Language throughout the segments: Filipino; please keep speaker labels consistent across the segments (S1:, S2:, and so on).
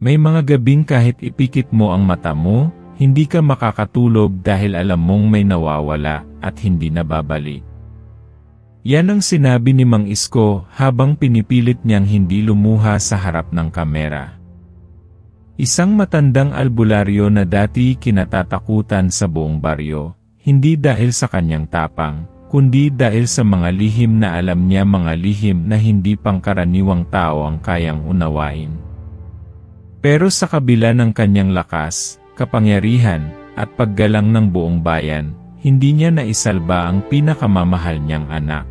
S1: May mga gabing kahit ipikit mo ang mata mo, hindi ka makakatulog dahil alam mong may nawawala at hindi nababalik. Yan ang sinabi ni Mang Isko habang pinipilit niyang hindi lumuha sa harap ng kamera. Isang matandang albularyo na dati kinatatakutan sa buong baryo, hindi dahil sa kanyang tapang, kundi dahil sa mga lihim na alam niya, mga lihim na hindi pangkaraniwang tao ang kayang unawain. Pero sa kabila ng kanyang lakas, kapangyarihan, at paggalang ng buong bayan, hindi niya naisalba ang pinakamamahal niyang anak.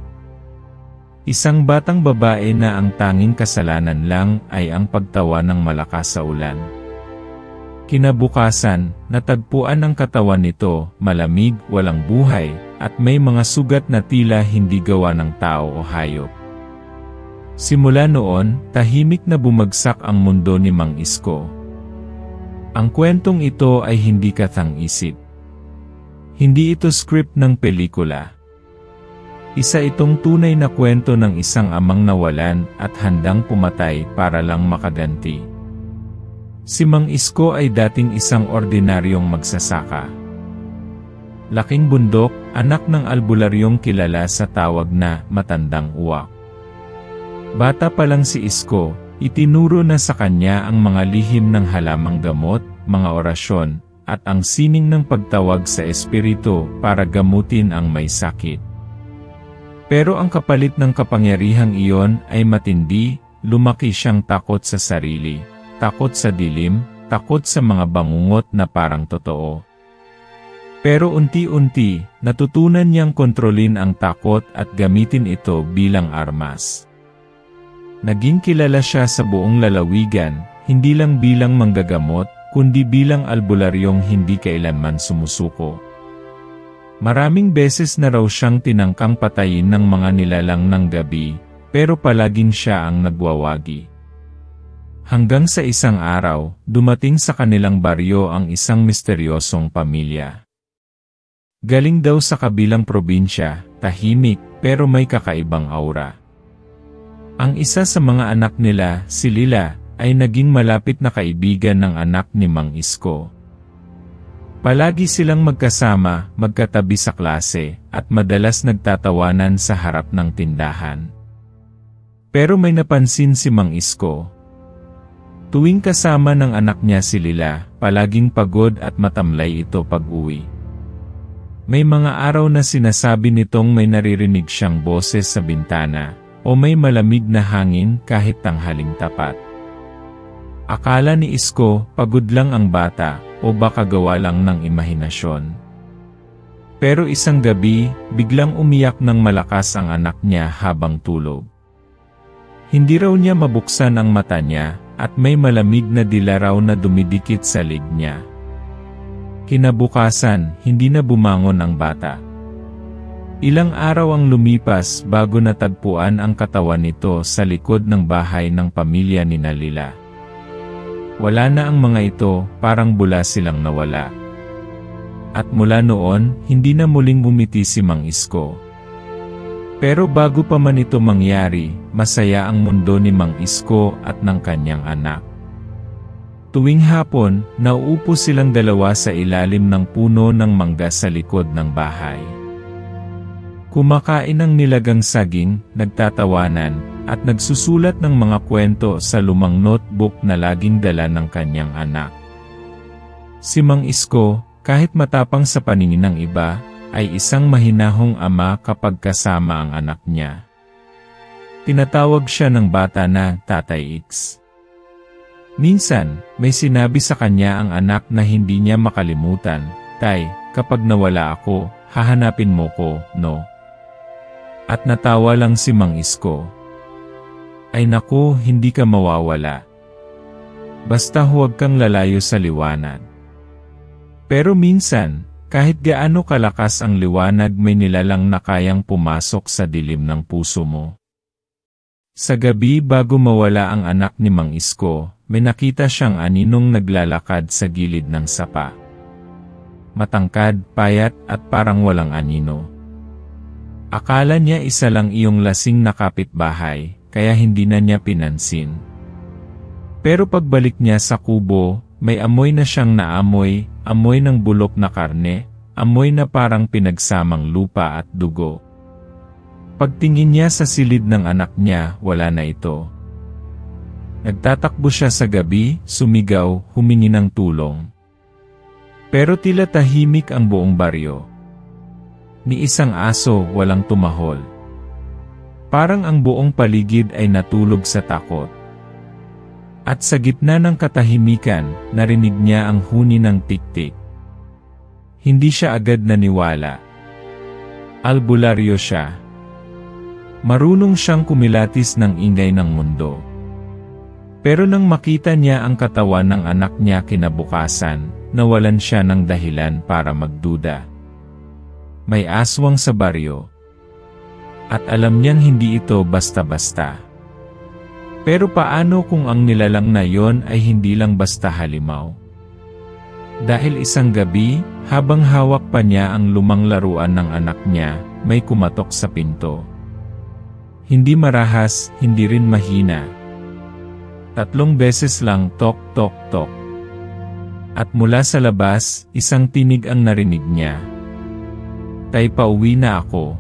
S1: Isang batang babae na ang tanging kasalanan lang ay ang pagtawa ng malakas sa ulan. Kinabukasan, natagpuan ang katawan nito, malamig, walang buhay, at may mga sugat na tila hindi gawa ng tao o hayop. Simula noon, tahimik na bumagsak ang mundo ni Mang Isko. Ang kwentong ito ay hindi katang-isip. Hindi ito script ng pelikula. Isa itong tunay na kwento ng isang amang nawalan at handang pumatay para lang makaganti. Si Mang Isko ay dating isang ordinaryong magsasaka. Laking bundok, anak ng albularyong kilala sa tawag na Matandang Uwak. Bata pa lang si Isko, itinuro na sa kanya ang mga lihim ng halamang gamot, mga orasyon, at ang sining ng pagtawag sa espiritu para gamutin ang may sakit. Pero ang kapalit ng kapangyarihang iyon ay matindi, lumaki siyang takot sa sarili, takot sa dilim, takot sa mga bangungot na parang totoo. Pero unti-unti, natutunan niyang kontrolin ang takot at gamitin ito bilang armas. Naging kilala siya sa buong lalawigan, hindi lang bilang manggagamot, kundi bilang albularyong hindi kailanman sumusuko. Maraming beses na raw siyang tinangkang patayin ng mga nilalang ng gabi, pero palaging siya ang nagwawagi. Hanggang sa isang araw, dumating sa kanilang baryo ang isang misteryosong pamilya. Galing daw sa kabilang probinsya, tahimik, pero may kakaibang aura. Ang isa sa mga anak nila, si Lila, ay naging malapit na kaibigan ng anak ni Mang Isko. Palagi silang magkasama, magkatabi sa klase, at madalas nagtatawanan sa harap ng tindahan. Pero may napansin si Mang Isko. Tuwing kasama ng anak niya si Lila, palaging pagod at matamlay ito pag-uwi. May mga araw na sinasabi nitong may naririnig siyang boses sa bintana, o may malamig na hangin kahit tanghaling tapat. Akala ni Isko, pagod lang ang bata, o baka gawa lang ng imahinasyon. Pero isang gabi, biglang umiyak ng malakas ang anak niya habang tulog. Hindi raw niya mabuksan ang mata niya, at may malamig na dila raw na dumidikit sa leg niya. Kinabukasan, hindi na bumangon ang bata. Ilang araw ang lumipas bago natagpuan ang katawan nito sa likod ng bahay ng pamilya ni Lila. Wala na ang mga ito, parang bula silang nawala. At mula noon, hindi na muling bumiti si Mang Isko. Pero bago pa man ito mangyari, masaya ang mundo ni Mang Isko at ng kanyang anak. Tuwing hapon, nauupo silang dalawa sa ilalim ng puno ng mangga sa likod ng bahay. Kumakain ng nilagang saging, nagtatawanan, at nagsusulat ng mga kwento sa lumang notebook na laging dala ng kanyang anak. Si Mang Isko, kahit matapang sa paningin ng iba, ay isang mahinahong ama kapag kasama ang anak niya. Tinatawag siya ng bata na Tatay X. Minsan, may sinabi sa kanya ang anak na hindi niya makalimutan, "Tay, kapag nawala ako, hahanapin mo ko, no?" At natawa lang si Mang Isko. Ay naku, hindi ka mawawala. Basta huwag kang lalayo sa liwanag. Pero minsan, kahit gaano kalakas ang liwanag, may nilalang na kayang pumasok sa dilim ng puso mo. Sa gabi bago mawala ang anak ni Mang Isko, may nakita siyang aninong naglalakad sa gilid ng sapa. Matangkad, payat at parang walang anino. Akala niya isa lang iyong lasing na kapitbahay, kaya hindi na niya pinansin. Pero pagbalik niya sa kubo, may amoy na siyang naamoy, amoy ng bulok na karne, amoy na parang pinagsamang lupa at dugo. Pagtingin niya sa silid ng anak niya, wala na ito. Nagtatakbo siya sa gabi, sumigaw, humingi ng tulong. Pero tila tahimik ang buong baryo. Ni isang aso, walang tumahol. Parang ang buong paligid ay natulog sa takot. At sa gitna ng katahimikan, narinig niya ang huni ng tik-tik. Hindi siya agad naniwala. Albularyo siya. Marunong siyang kumilatis ng ingay ng mundo. Pero nang makita niya ang katawan ng anak niya kinabukasan, nawalan siya ng dahilan para magduda. May aswang sa baryo. At alam niyang hindi ito basta-basta. Pero paano kung ang nilalang na yon ay hindi lang basta halimaw? Dahil isang gabi, habang hawak pa niya ang lumang laruan ng anak niya, may kumatok sa pinto. Hindi marahas, hindi rin mahina. 3 beses lang tok tok tok. At mula sa labas, isang tinig ang narinig niya. Tay, pauwi na ako.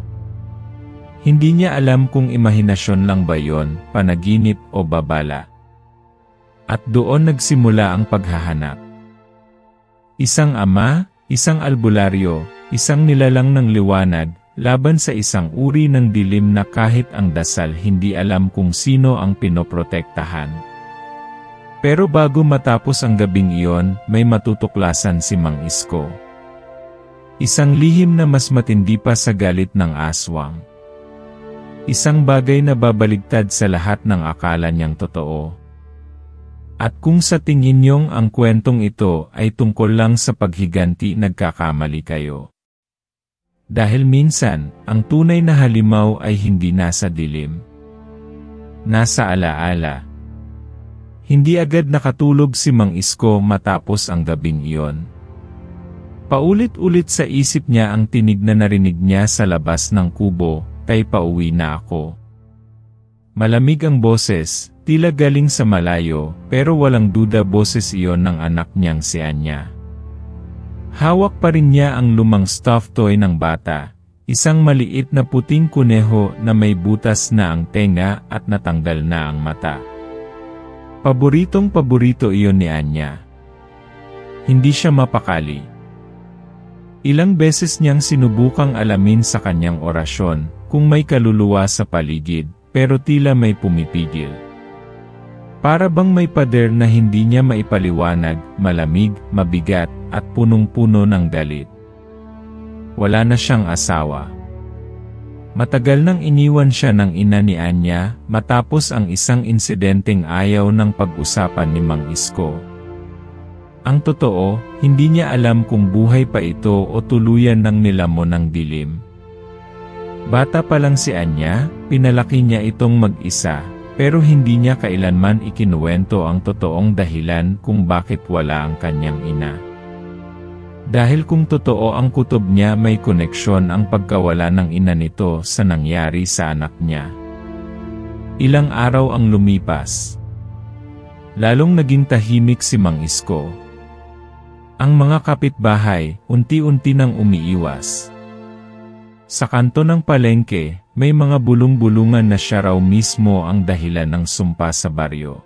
S1: Hindi niya alam kung imahinasyon lang ba yon, panaginip o babala. At doon nagsimula ang paghahanap. Isang ama, isang albularyo, isang nilalang ng liwanag, laban sa isang uri ng dilim na kahit ang dasal hindi alam kung sino ang pinoprotektahan. Pero bago matapos ang gabing iyon, may matutuklasan si Mang Isko. Isang lihim na mas matindi pa sa galit ng aswang. Isang bagay na babaligtad sa lahat ng akala niyang totoo. At kung sa tingin niyong ang kwentong ito ay tungkol lang sa paghiganti, nagkakamali kayo. Dahil minsan, ang tunay na halimaw ay hindi nasa dilim. Nasa alaala. Hindi agad nakatulog si Mang Isko matapos ang gabing iyon. Paulit-ulit sa isip niya ang tinig na narinig niya sa labas ng kubo. Tay, pauwi na ako. Malamig ang boses, tila galing sa malayo, pero walang duda boses iyon ng anak niyang si Anya. Hawak pa rin niya ang lumang stuffed toy ng bata, isang maliit na puting kuneho na may butas na ang tenga at natanggal na ang mata. Paboritong-paborito iyon ni Anya. Hindi siya mapakali. Ilang beses niyang sinubukang alamin sa kanyang orasyon, kung may kaluluwa sa paligid, pero tila may pumipigil. Para bang may pader na hindi niya maipaliwanag, malamig, mabigat, at punong-puno ng galit. Wala na siyang asawa. Matagal nang iniwan siya ng ina ni Anya, matapos ang isang insidenteng ayaw ng pag-usapan ni Mang Isko. Ang totoo, hindi niya alam kung buhay pa ito o tuluyan ng nilamon ng dilim. Bata pa lang si Anya, pinalaki niya itong mag-isa, pero hindi niya kailanman ikinuwento ang totoong dahilan kung bakit wala ang kanyang ina. Dahil kung totoo ang kutob niya, may koneksyon ang pagkawala ng ina nito sa nangyari sa anak niya. Ilang araw ang lumipas. Lalong naging tahimik si Mang Isko. Ang mga kapitbahay, unti-unti nang umiiwas. Sa kanto ng palengke, may mga bulong-bulungan na siya raw mismo ang dahilan ng sumpa sa baryo.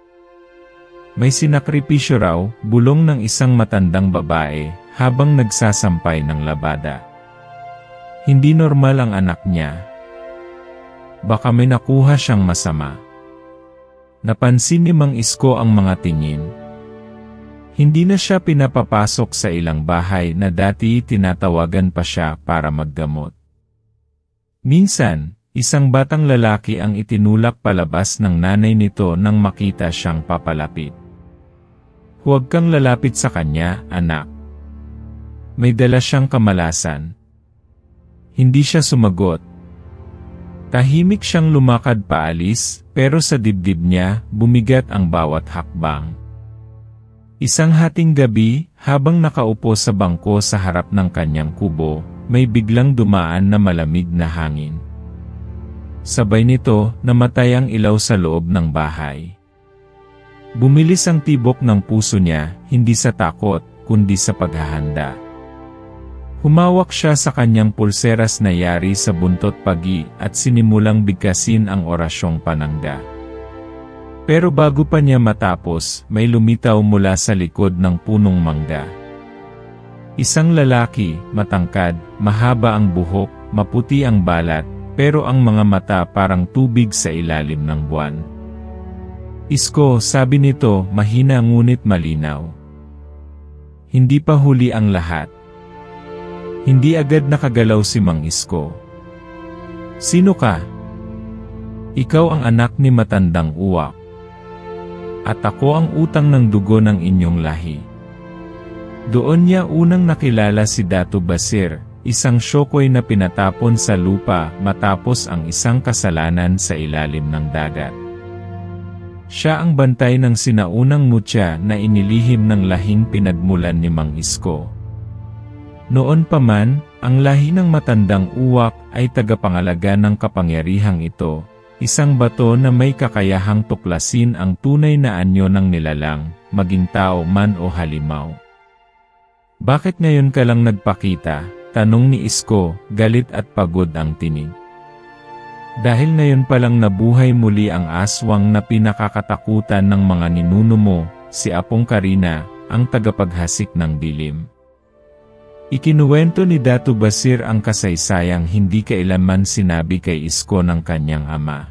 S1: May sinakripisyo raw, bulong ng isang matandang babae, habang nagsasampay ng labada. Hindi normal ang anak niya. Baka may nakuha siyang masama. Napansin ni Mang Isko ang mga tingin. Hindi na siya pinapapasok sa ilang bahay na dati tinatawagan pa siya para maggamot. Minsan, isang batang lalaki ang itinulak palabas ng nanay nito nang makita siyang papalapit. Huwag kang lalapit sa kanya, anak. May dala siyang kamalasan. Hindi siya sumagot. Tahimik siyang lumakad paalis, pero sa dibdib niya, bumigat ang bawat hakbang. Isang hating gabi, habang nakaupo sa bangko sa harap ng kanyang kubo, may biglang dumaan na malamig na hangin. Sabay nito, namatay ang ilaw sa loob ng bahay. Bumilis ang tibok ng puso niya, hindi sa takot, kundi sa paghahanda. Humawak siya sa kanyang pulseras na yari sa buntot pagi at sinimulang bigkasin ang orasyong panangga. Pero bago pa niya matapos, may lumitaw mula sa likod ng punong mangga. Isang lalaki, matangkad, mahaba ang buhok, maputi ang balat, pero ang mga mata parang tubig sa ilalim ng buwan. "Isko," sabi nito, mahina ngunit malinaw. Hindi pa huli ang lahat. Hindi agad nakagalaw si Mang Isko. "Sino ka?" "Ikaw ang anak ni Matandang Uwak. At ako ang utang ng dugo ng inyong lahi." Doon niya unang nakilala si Datu Basir, isang syokoy na pinatapon sa lupa matapos ang isang kasalanan sa ilalim ng dagat. Siya ang bantay ng sinaunang mutya na inilihim ng lahing pinagmulan ni Mang Isko. Noon pa man, ang lahi ng Matandang Uwak ay tagapangalaga ng kapangyarihang ito, isang bato na may kakayahang tuklasin ang tunay na anyo ng nilalang, maging tao man o halimaw. "Bakit ngayon ka lang nagpakita?" tanong ni Isko, galit at pagod ang tinig. "Dahil ngayon palang nabuhay muli ang aswang na pinakakatakutan ng mga ninuno mo, si Apong Karina, ang tagapaghasik ng dilim." Ikinuwento ni Datu Basir ang kasaysayang hindi kailanman sinabi kay Isko ng kanyang ama.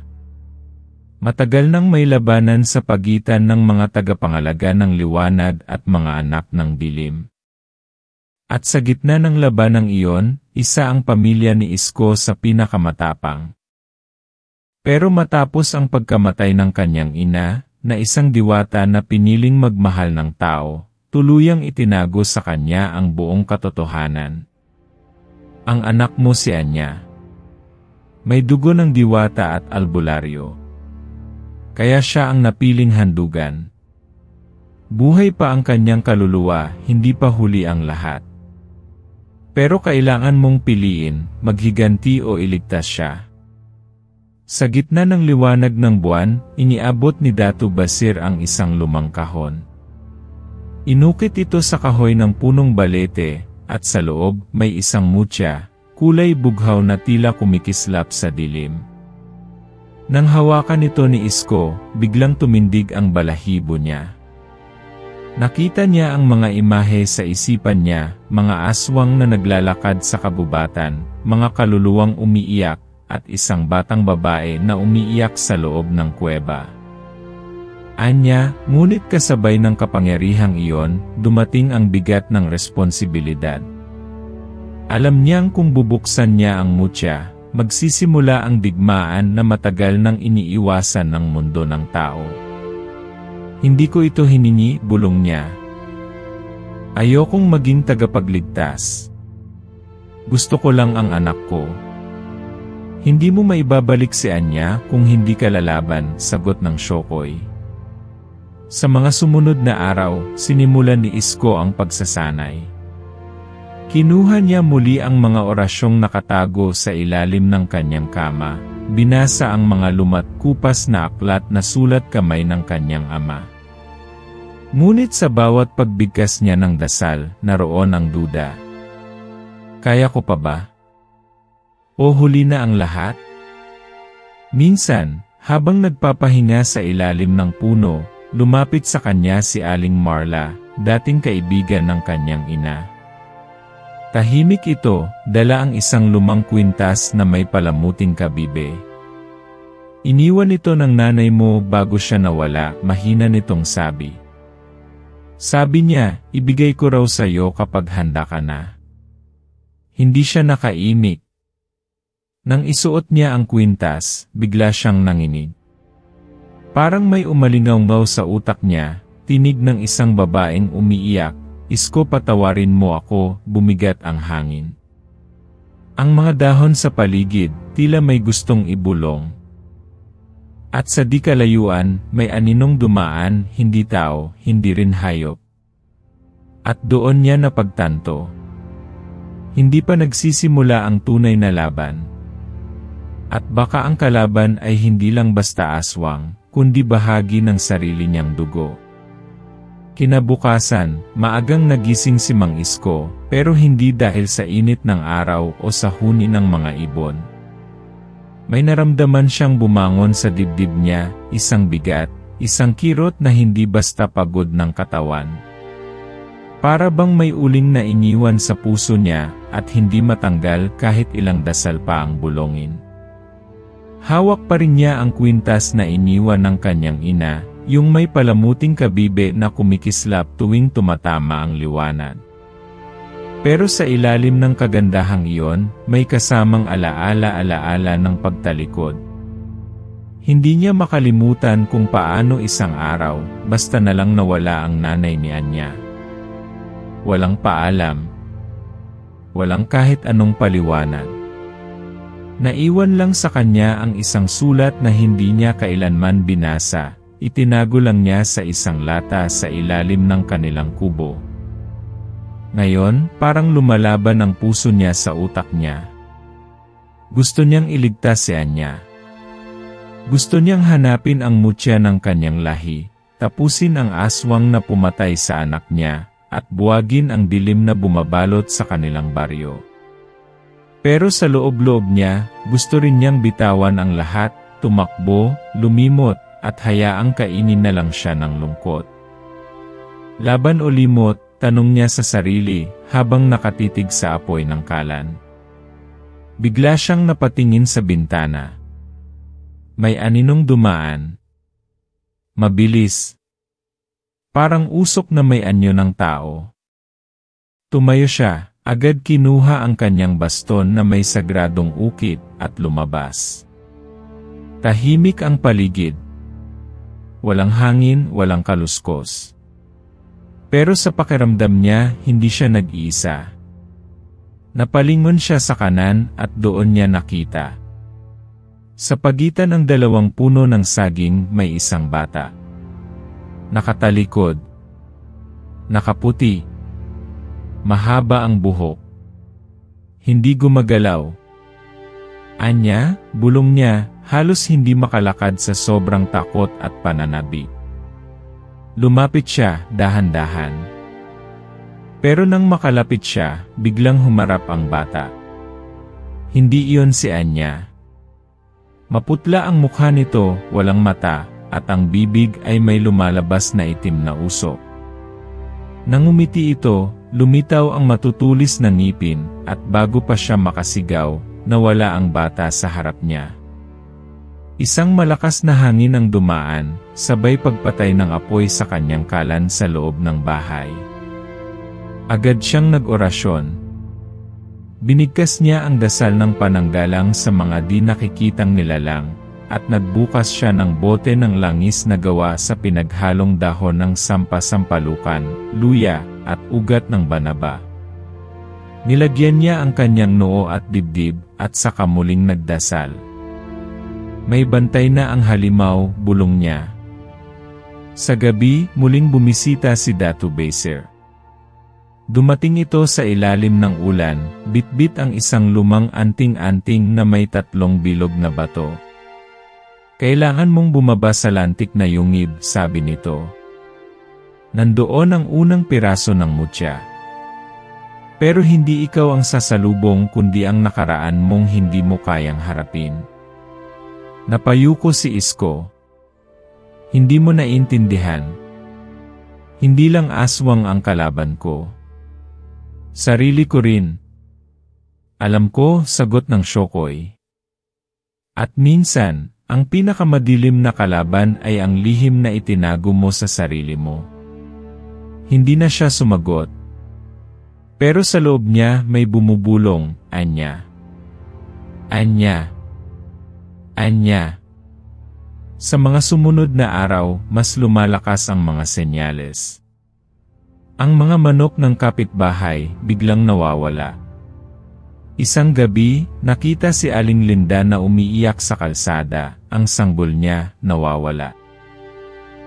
S1: Matagal nang may labanan sa pagitan ng mga tagapangalaga ng liwanag at mga anak ng dilim. At sa gitna ng labanang iyon, isa ang pamilya ni Isko sa pinakamatapang. Pero matapos ang pagkamatay ng kanyang ina, na isang diwata na piniling magmahal ng tao, tuluyang itinago sa kanya ang buong katotohanan. "Ang anak mo si Anya. May dugo ng diwata at albularyo. Kaya siya ang napiling handugan. Buhay pa ang kanyang kaluluwa, hindi pa huli ang lahat. Pero kailangan mong piliin, maghiganti o iligtas siya." Sa gitna ng liwanag ng buwan, iniabot ni Datu Basir ang isang lumang kahon. Inukit ito sa kahoy ng punong balete, at sa loob may isang mutya, kulay bughaw na tila kumikislap sa dilim. Nang hawakan ito ni Isko, biglang tumindig ang balahibo niya. Nakita niya ang mga imahe sa isipan niya, mga aswang na naglalakad sa kabubatan, mga kaluluwang umiiyak, at isang batang babae na umiiyak sa loob ng kuweba. Anya, ngunit kasabay ng kapangyarihang iyon, dumating ang bigat ng responsibilidad. Alam niyang kung bubuksan niya ang mutya, magsisimula ang digmaan na matagal nang iniiwasan ng mundo ng tao. "Hindi ko ito hiningi," bulong niya. "Ayokong maging tagapagligtas. Gusto ko lang ang anak ko." "Hindi mo maibabalik si Anya kung hindi ka lalaban," sagot ng syokoy. Sa mga sumunod na araw, sinimulan ni Isko ang pagsasanay. Kinuha niya muli ang mga orasyong nakatago sa ilalim ng kanyang kama, binasa ang mga lumat-kupas na aklat na sulat kamay ng kanyang ama. Ngunit sa bawat pagbigkas niya ng dasal, naroon ang duda. "Kaya ko pa ba? O huli na ang lahat?" Minsan, habang nagpapahinga sa ilalim ng puno, lumapit sa kanya si Aling Marla, dating kaibigan ng kanyang ina. Tahimik ito, dala ang isang lumang kwintas na may palamuting kabibe. "Iniwan ito ng nanay mo bago siya nawala," mahina nitong sabi. "Sabi niya, ibigay ko raw sa iyo kapag handa ka na." Hindi siya nakaimik. Nang isuot niya ang kwintas, bigla siyang nanginig. Parang may umalingaw sa utak niya, tinig ng isang babaeng umiiyak, "Isko, patawarin mo ako," bumigat ang hangin. Ang mga dahon sa paligid, tila may gustong ibulong. At sa di kalayuan, may aninong dumaan, hindi tao, hindi rin hayop. At doon niya napagtanto. Hindi pa nagsisimula ang tunay na laban. At baka ang kalaban ay hindi lang basta aswang, kundi bahagi ng sarili niyang dugo. Kinabukasan, maagang nagising si Mang Isko, pero hindi dahil sa init ng araw o sa huni ng mga ibon. May naramdaman siyang bumangon sa dibdib niya, isang bigat, isang kirot na hindi basta pagod ng katawan. Para bang may uling na iniwan sa puso niya at hindi matanggal kahit ilang dasal pa ang bulongin. Hawak pa rin niya ang kwintas na iniwan ng kanyang ina, yung may palamuting kabibe na kumikislap tuwing tumatama ang liwanag. Pero sa ilalim ng kagandahang iyon, may kasamang alaala ng pagtalikod. Hindi niya makalimutan kung paano isang araw, basta na lang nawala ang nanay ni Anya. Walang paalam. Walang kahit anong paliwanag. Naiwan lang sa kanya ang isang sulat na hindi niya kailanman binasa, itinago lang niya sa isang lata sa ilalim ng kanilang kubo. Ngayon, parang lumalaban ang puso niya sa utak niya. Gusto niyang iligtas si Anya. Gusto niyang hanapin ang mutya ng kanyang lahi, tapusin ang aswang na pumatay sa anak niya, at buwagin ang dilim na bumabalot sa kanilang baryo. Pero sa loob-loob niya, gusto rin niyang bitawan ang lahat, tumakbo, lumimot, at hayaang kainin na lang siya ng lungkot. Laban o limot, tanong niya sa sarili, habang nakatitig sa apoy ng kalan. Bigla siyang napatingin sa bintana. May aninong dumaan. Mabilis. Parang usok na may anyo ng tao. Tumayo siya, agad kinuha ang kanyang baston na may sagradong ukit at lumabas. Tahimik ang paligid. Walang hangin, walang kaluskos. Pero sa pakiramdam niya, hindi siya nag-iisa. Napalingon siya sa kanan at doon niya nakita. Sa pagitan ng dalawang puno ng saging may isang bata. Nakatalikod. Nakaputi. Mahaba ang buhok. Hindi gumagalaw. Anya, bulong niya, halos hindi makalakad sa sobrang takot at pananabik. Lumapit siya, dahan-dahan. Pero nang makalapit siya, biglang humarap ang bata. Hindi iyon si Anya. Maputla ang mukha nito, walang mata, at ang bibig ay may lumalabas na itim na usok. Nang umiti ito, lumitaw ang matutulis na ngipin, at bago pa siya makasigaw, nawala ang bata sa harap niya. Isang malakas na hangin ang dumaan, sabay pagpatay ng apoy sa kanyang kalan sa loob ng bahay. Agad siyang nag-orasyon. Binigkas niya ang dasal ng pananggalang sa mga di nakikitang nilalang, at nagbukas siya ng bote ng langis na gawa sa pinaghalong dahon ng sampasampalukan, luya, at ugat ng banaba. Nilagyan niya ang kanyang noo at dibdib, at saka muling nagdasal. May bantay na ang halimaw, bulong niya. Sa gabi, muling bumisita si Datu Beser. Dumating ito sa ilalim ng ulan, bitbit ang isang lumang anting-anting na may 3 bilog na bato. Kailangan mong bumaba sa lantik na yungib, sabi nito. Nandoon ang unang piraso ng mutya. Pero hindi ikaw ang sasalubong kundi ang nakaraan mong hindi mo kayang harapin. Napayuko si Isko. Hindi mo naintindihan. Hindi lang aswang ang kalaban ko. Sarili ko rin. Alam ko, sagot ng Shokoy. At minsan, ang pinakamadilim na kalaban ay ang lihim na itinago mo sa sarili mo. Hindi na siya sumagot. Pero sa loob niya may bumubulong, Anya. Anya. Anya. Sa mga sumunod na araw, mas lumalakas ang mga senyales. Ang mga manok ng kapitbahay biglang nawawala. Isang gabi, nakita si Aling Linda na umiiyak sa kalsada, ang sanggol niya nawawala.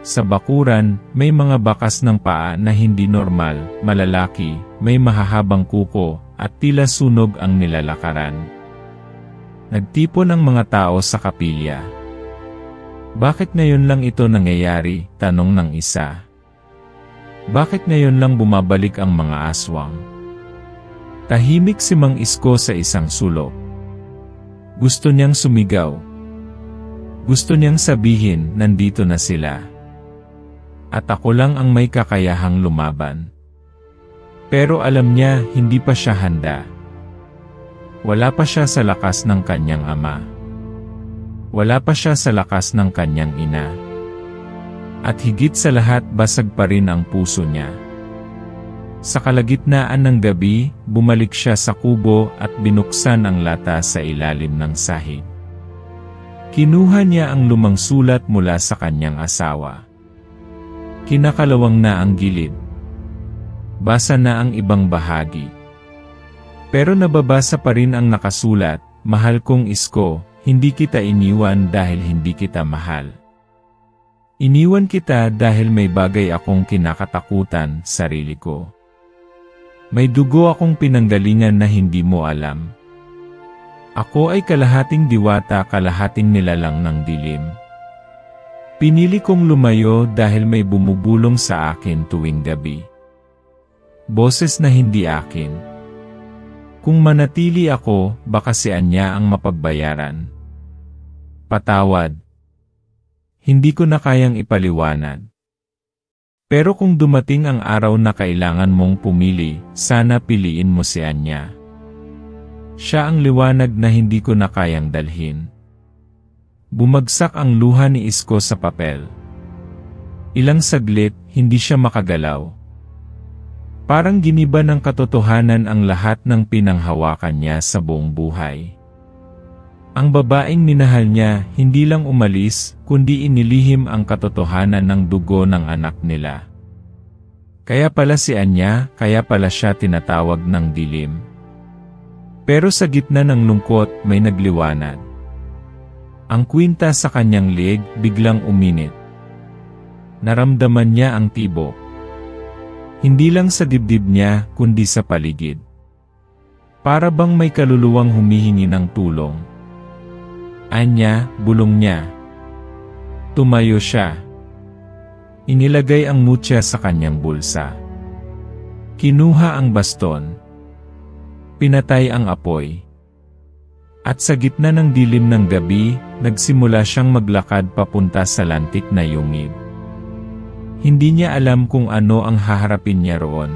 S1: Sa bakuran, may mga bakas ng paa na hindi normal, malalaki, may mahahabang kuko, at tila sunog ang nilalakaran. Nagtipon ang mga tao sa kapilya. Bakit ngayon lang ito nangyayari? Tanong ng isa. Bakit ngayon lang bumabalik ang mga aswang? Tahimik si Mang Isko sa isang sulok. Gusto niyang sumigaw. Gusto niyang sabihin, nandito na sila. At ako lang ang may kakayahang lumaban. Pero alam niya, hindi pa siya handa. Wala pa siya sa lakas ng kanyang ama. Wala pa siya sa lakas ng kanyang ina. At higit sa lahat, basag pa rin ang puso niya. Sa kalagitnaan ng gabi, bumalik siya sa kubo at binuksan ang lata sa ilalim ng sahig. Kinuha niya ang lumang sulat mula sa kanyang asawa. Kinakalawang na ang gilid. Basa na ang ibang bahagi. Pero nababasa pa rin ang nakasulat, "Mahal kong Isko, hindi kita iniwan dahil hindi kita mahal. Iniwan kita dahil may bagay akong kinakatakutan, sarili ko. May dugo akong pinanggalingan na hindi mo alam. Ako ay kalahating diwata, kalahating nilalang ng dilim. Pinili kong lumayo dahil may bumubulong sa akin tuwing gabi. Boses na hindi akin. Kung manatili ako, baka si Anya ang mapagbayaran. Patawad. Hindi ko na kayang ipaliwanag. Pero kung dumating ang araw na kailangan mong pumili, sana piliin mo si Anya. Siya ang liwanag na hindi ko na kayang dalhin." Bumagsak ang luha ni Isko sa papel. Ilang saglit, hindi siya makagalaw. Parang giniba ng katotohanan ang lahat ng pinanghawakan niya sa buong buhay. Ang babaeng minahal niya, hindi lang umalis, kundi inilihim ang katotohanan ng dugo ng anak nila. Kaya pala si Anya, kaya pala siya tinatawag ng dilim. Pero sa gitna ng lungkot, may nagliwanag. Ang kwinta sa kanyang leeg biglang uminit. Naramdaman niya ang tibok. Hindi lang sa dibdib niya, kundi sa paligid. Para bang may kaluluwang humihingi ng tulong. "Anya," bulong niya. Tumayo siya. Inilagay ang mutya sa kanyang bulsa. Kinuha ang baston. Pinatay ang apoy. At sa gitna ng dilim ng gabi, nagsimula siyang maglakad papunta sa lantik na yungib. Hindi niya alam kung ano ang haharapin niya roon.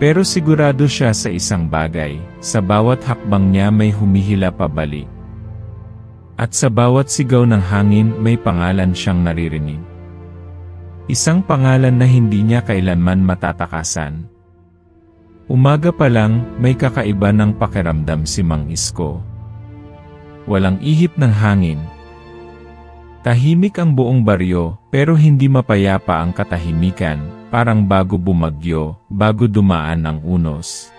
S1: Pero sigurado siya sa isang bagay, sa bawat hakbang niya may humihila pabalik. At sa bawat sigaw ng hangin may pangalan siyang naririnig. Isang pangalan na hindi niya kailanman matatakasan. Umaga pa lang, may kakaiba ng pakiramdam si Mang Isko. Walang ihip ng hangin. Tahimik ang buong baryo, pero hindi mapayapa ang katahimikan, parang bago bumagyo, bago dumaan ang unos.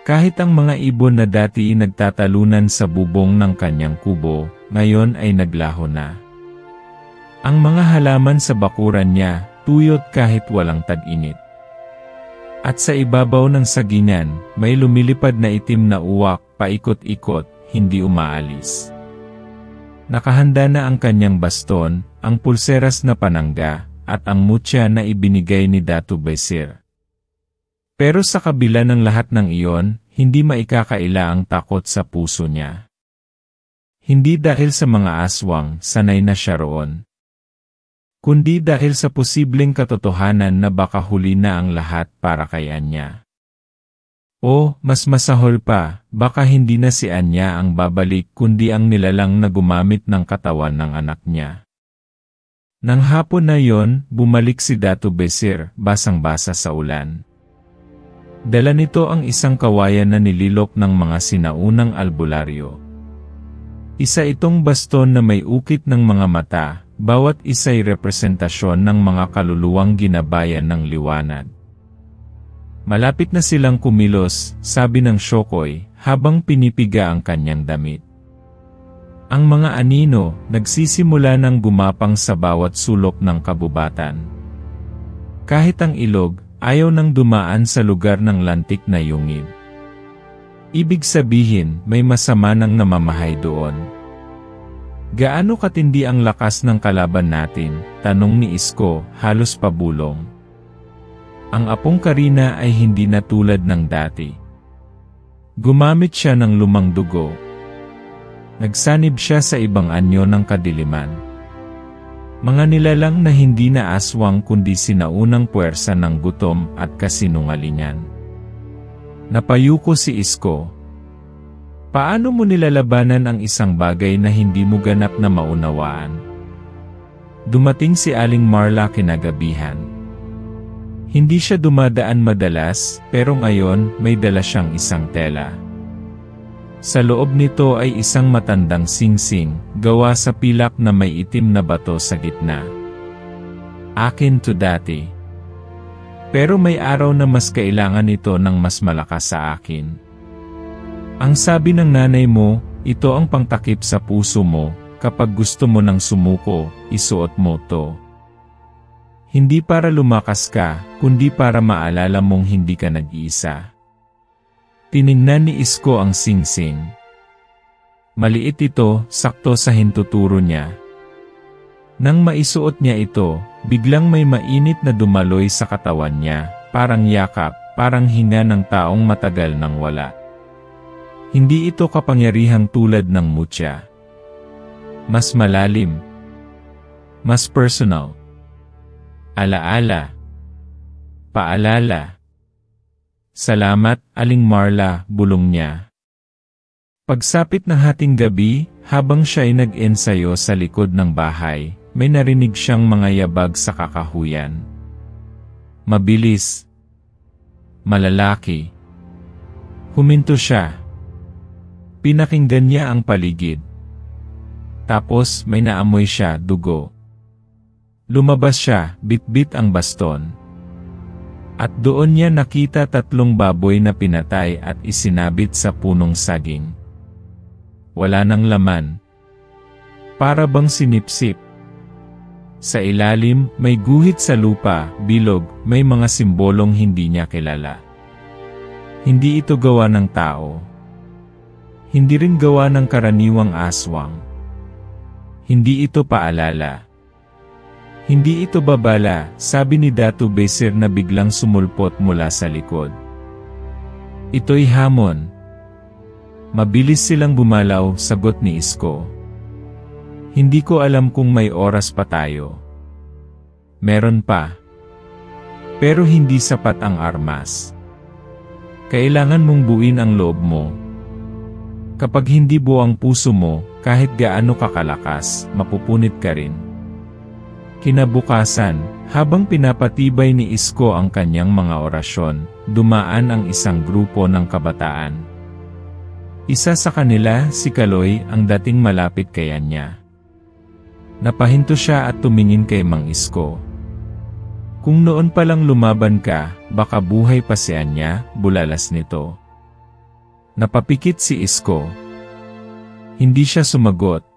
S1: Kahit ang mga ibon na dati nagtatalunan sa bubong ng kanyang kubo, ngayon ay naglaho na. Ang mga halaman sa bakuran niya, tuyot kahit walang tag-init. At sa ibabaw ng sagingan, may lumilipad na itim na uwak, paikot-ikot, hindi umaalis. Nakahanda na ang kanyang baston, ang pulseras na panangga, at ang mutya na ibinigay ni Datu Besir. Pero sa kabila ng lahat ng iyon, hindi maikakaila ang takot sa puso niya. Hindi dahil sa mga aswang, sanay na siya roon. Kundi dahil sa posibleng katotohanan na baka huli na ang lahat para kay Anya. O, mas masahol pa, baka hindi na si Anya ang babalik kundi ang nilalang na gumamit ng katawan ng anak niya. Nang hapon na yon, bumalik si Datu Besir, basang-basa sa ulan. Dala nito ang isang kawayan na nililok ng mga sinaunang albularyo. Isa itong baston na may ukit ng mga mata, bawat isa'y representasyon ng mga kaluluwang ginabayan ng liwanag. Malapit na silang kumilos, sabi ng Shokoy, habang pinipiga ang kanyang damit. Ang mga anino, nagsisimula ng gumapang sa bawat sulok ng kabubatan. Kahit ang ilog, ayaw nang dumaan sa lugar ng lantik na yungib. Ibig sabihin, may masama nang namamahay doon. Gaano katindi ang lakas ng kalaban natin? Tanong ni Isko, halos pabulong. Ang apong Karina ay hindi na tulad ng dati. Gumamit siya ng lumang dugo. Nagsanib siya sa ibang anyo ng kadiliman. Mga nilalang na hindi na aswang kundi sinaunang puwersa ng gutom at kasinungalingan. Napayuko si Isko. Paano mo nilalabanan ang isang bagay na hindi mo ganap na maunawaan? Dumating si Aling Marla kinagabihan. Hindi siya dumadaan madalas, pero ngayon may dala siyang isang tela. Sa loob nito ay isang matandang singsing, gawa sa pilak na may itim na bato sa gitna. Akin to dati. Pero may araw na mas kailangan ito ng mas malakas sa akin. Ang sabi ng nanay mo, ito ang pangtakip sa puso mo, kapag gusto mo ng sumuko, isuot mo to. Hindi para lumakas ka, kundi para maalala mong hindi ka nag-iisa. Tiningnan ni Isko ang singsing. Maliit ito, sakto sa hintuturo niya. Nang maisuot niya ito, biglang may mainit na dumaloy sa katawan niya, parang yakap, parang hinga ng taong matagal nang wala. Hindi ito kapangyarihang tulad ng mutya. Mas malalim. Mas personal. Alaala. Paalala. Salamat, Aling Marla, bulong niya. Pagsapit ng hating gabi, habang siya ay nag-ensayo sa likod ng bahay, may narinig siyang mga yabag sa kakahuyan. Mabilis. Malalaki. Huminto siya. Pinakinggan niya ang paligid. Tapos may naamoy siya, dugo. Lumabas siya, bit-bit ang baston. At doon niya nakita 3 baboy na pinatay at isinabit sa punong saging. Wala nang laman. Para bang sinipsip. Sa ilalim, may guhit sa lupa, bilog, may mga simbolong hindi niya kilala. Hindi ito gawa ng tao. Hindi rin gawa ng karaniwang aswang. Hindi ito paalala. Hindi ito babala, sabi ni Datu Besir na biglang sumulpot mula sa likod. Ito'y hamon. Mabilis silang bumalaw, sagot ni Isko. Hindi ko alam kung may oras pa tayo. Meron pa. Pero hindi sapat ang armas. Kailangan mong buuin ang loob mo. Kapag hindi buo ang puso mo, kahit gaano kakalakas, mapupunit ka rin. Kinabukasan, habang pinapatibay ni Isko ang kanyang mga orasyon, dumaan ang isang grupo ng kabataan. Isa sa kanila, si Kaloy, ang dating malapit kay Anya. Napahinto siya at tumingin kay Mang Isko. Kung noon palang lumaban ka, baka buhay pa si Anya, bulalas nito. Napapikit si Isko. Hindi siya sumagot.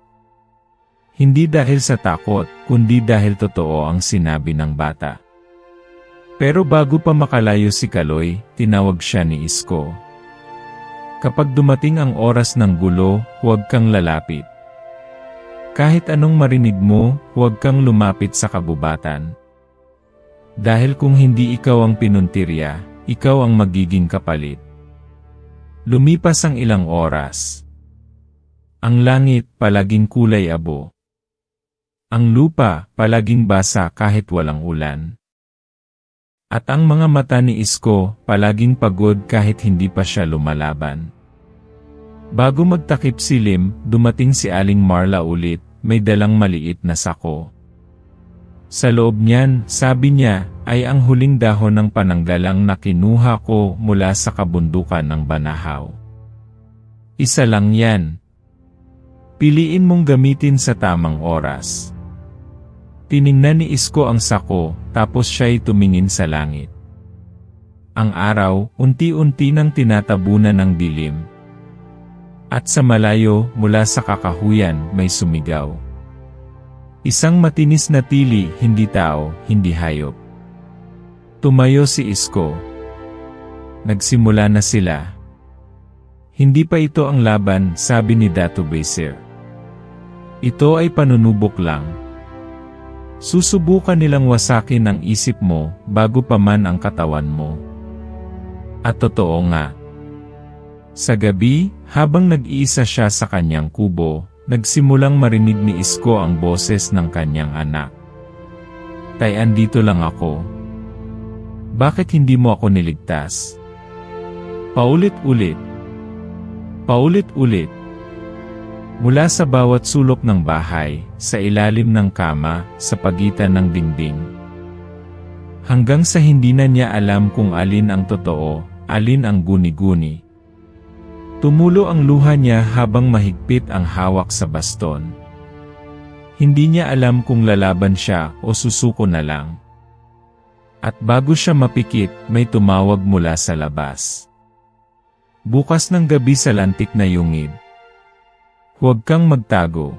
S1: Hindi dahil sa takot, kundi dahil totoo ang sinabi ng bata. Pero bago pa makalayo si Kaloy, tinawag siya ni Isko. Kapag dumating ang oras ng gulo, huwag kang lalapit. Kahit anong marinig mo, huwag kang lumapit sa kabubatan. Dahil kung hindi ikaw ang pinuntirya, ikaw ang magiging kapalit. Lumipas ang ilang oras. Ang langit palaging kulay abo. Ang lupa, palaging basa kahit walang ulan. At ang mga mata ni Isko, palaging pagod kahit hindi pa siya lumalaban. Bago magtakip silim, dumating si Aling Marla ulit, may dalang maliit na sako. Sa loob niyan, sabi niya, ay ang huling dahon ng pananggalang na kinuha ko mula sa kabundukan ng Banahaw. Isa lang yan. Piliin mong gamitin sa tamang oras. Tiningnan ni Isko ang sako, tapos siya'y tumingin sa langit. Ang araw, unti-unti nang tinatabunan ng dilim. At sa malayo, mula sa kakahuyan, may sumigaw. Isang matinis na tili, hindi tao, hindi hayop. Tumayo si Isko. Nagsimula na sila. Hindi pa ito ang laban, sabi ni Datu Besir. Ito ay panunubok lang. Susubukan nilang wasakin ang isip mo bago pa man ang katawan mo. At totoo nga. Sa gabi, habang nag-iisa siya sa kanyang kubo, nagsimulang marinig ni Isko ang boses ng kanyang anak. Tay, andito lang ako. Bakit hindi mo ako niligtas? Paulit-ulit. Paulit-ulit. Mula sa bawat sulok ng bahay, sa ilalim ng kama, sa pagitan ng dingding. Hanggang sa hindi na niya alam kung alin ang totoo, alin ang guni-guni. Tumulo ang luha niya habang mahigpit ang hawak sa baston. Hindi niya alam kung lalaban siya o susuko na lang. At bago siya mapikit, may tumawag mula sa labas. Bukas ng gabi sa lantik na yungib. Huwag kang magtago.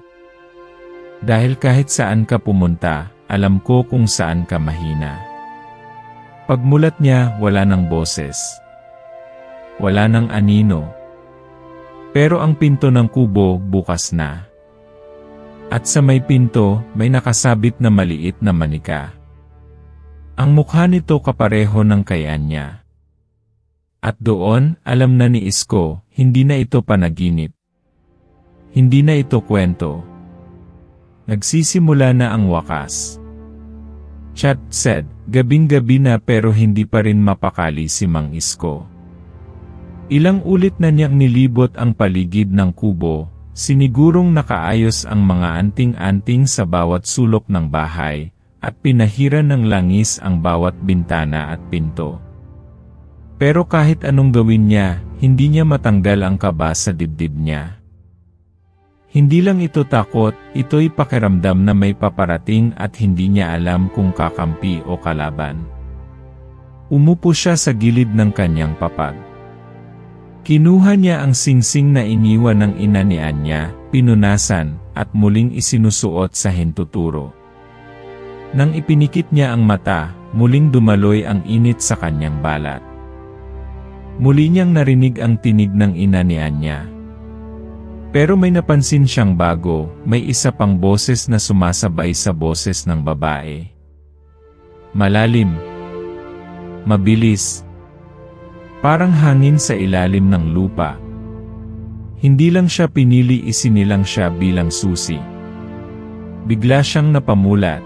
S1: Dahil kahit saan ka pumunta, alam ko kung saan ka mahina. Pagmulat niya, wala ng boses. Wala ng anino. Pero ang pinto ng kubo bukas na. At sa may pinto, may nakasabit na maliit na manika. Ang mukha nito kapareho ng kay Anya. At doon, alam na ni Isko, hindi na ito panaginip. Hindi na ito kwento. Nagsisimula na ang wakas. Chat said, gabing-gabi na pero hindi pa rin mapakali si Mang Isko. Ilang ulit na niyang nilibot ang paligid ng kubo, sinigurong nakaayos ang mga anting-anting sa bawat sulok ng bahay, at pinahiran ng langis ang bawat bintana at pinto. Pero kahit anong gawin niya, hindi niya matanggal ang kaba sa dibdib niya. Hindi lang ito takot, ito'y pakiramdam na may paparating at hindi niya alam kung kakampi o kalaban. Umupo siya sa gilid ng kanyang papag. Kinuha niya ang singsing na iniwan ng ina ni Anya, pinunasan, at muling isinusuot sa hintuturo. Nang ipinikit niya ang mata, muling dumaloy ang init sa kanyang balat. Muli niyang narinig ang tinig ng ina ni Anya. Pero may napansin siyang bago, may isa pang boses na sumasabay sa boses ng babae. Malalim. Mabilis. Parang hangin sa ilalim ng lupa. Hindi lang siya pinili, isinilang siya bilang susi. Bigla siyang napamulat.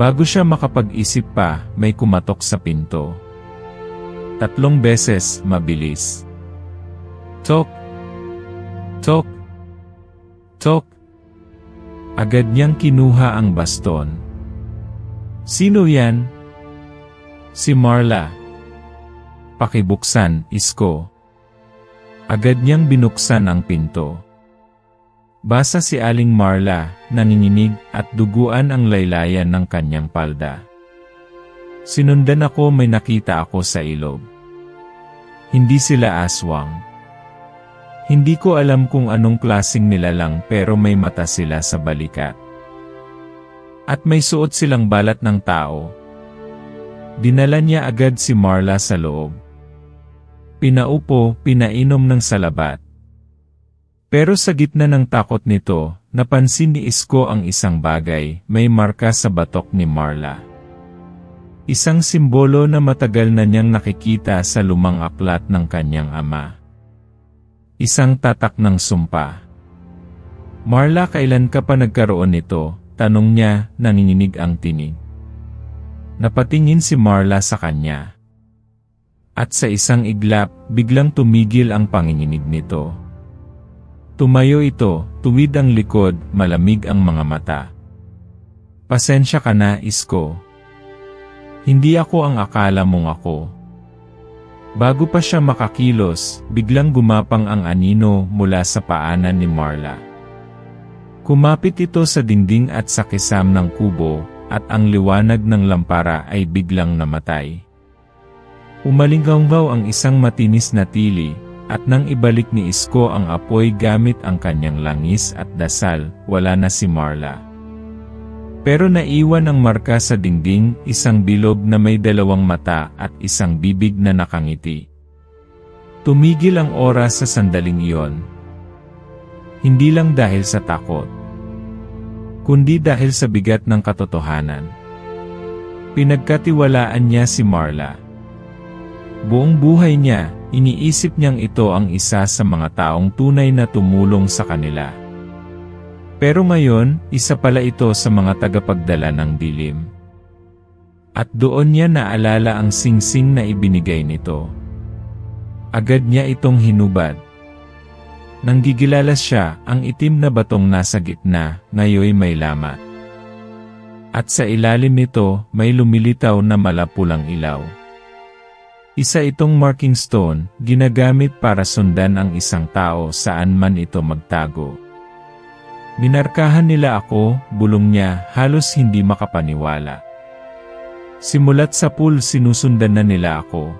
S1: Bago siya makapag-isip pa, may kumatok sa pinto. 3 beses, mabilis. Tok. Tok! Tok! Agad niyang kinuha ang baston. Sino yan? Si Marla. Pakibuksan, Isko. Agad niyang binuksan ang pinto. Basa si Aling Marla, nanginginig at duguan ang laylayan ng kanyang palda. Sinundan ako, may nakita ako sa ilog. Hindi sila aswang. Hindi ko alam kung anong klaseng nilalang pero may mata sila sa balikat. At may suot silang balat ng tao. Dinala niya agad si Marla sa loob. Pinaupo, pinainom ng salabat. Pero sa gitna ng takot nito, napansin ni Isko ang isang bagay, may marka sa batok ni Marla. Isang simbolo na matagal na niyang nakikita sa lumang aklat ng kanyang ama. Isang tatak ng sumpa. Marla, kailan ka pa nagkaroon nito? Tanong niya, nanginginig ang tinig. Napatingin si Marla sa kanya. At sa isang iglap, biglang tumigil ang panginginig nito. Tumayo ito, tuwid ang likod, malamig ang mga mata. Pasensya ka na, Isko. Hindi ako ang akala mong ako. Bago pa siya makakilos, biglang gumapang ang anino mula sa paanan ni Marla. Kumapit ito sa dingding at sa kisam ng kubo, at ang liwanag ng lampara ay biglang namatay. Umalinggaw ang isang matinis na tili, at nang ibalik ni Isko ang apoy gamit ang kanyang langis at dasal, wala na si Marla. Pero naiwan ang marka sa dingding, isang bilog na may 2 mata at isang bibig na nakangiti. Tumigil ang oras sa sandaling iyon. Hindi lang dahil sa takot. kundi dahil sa bigat ng katotohanan. Pinagkatiwalaan niya si Marla. Buong buhay niya, iniisip niyang ito ang isa sa mga taong tunay na tumulong sa kanila. Pero ngayon, isa pala ito sa mga tagapagdala ng dilim. At doon niya naalala ang singsing na ibinigay nito. Agad niya itong hinubad. Nang gigilalas siya, ang itim na batong nasa gitna, ngayoy may lamat. At sa ilalim nito, may lumilitaw na malapulang ilaw. Isa itong marking stone, ginagamit para sundan ang isang tao saan man ito magtago. Minarkahan nila ako, bulong niya, halos hindi makapaniwala. Simulat sa pool sinusundan na nila ako.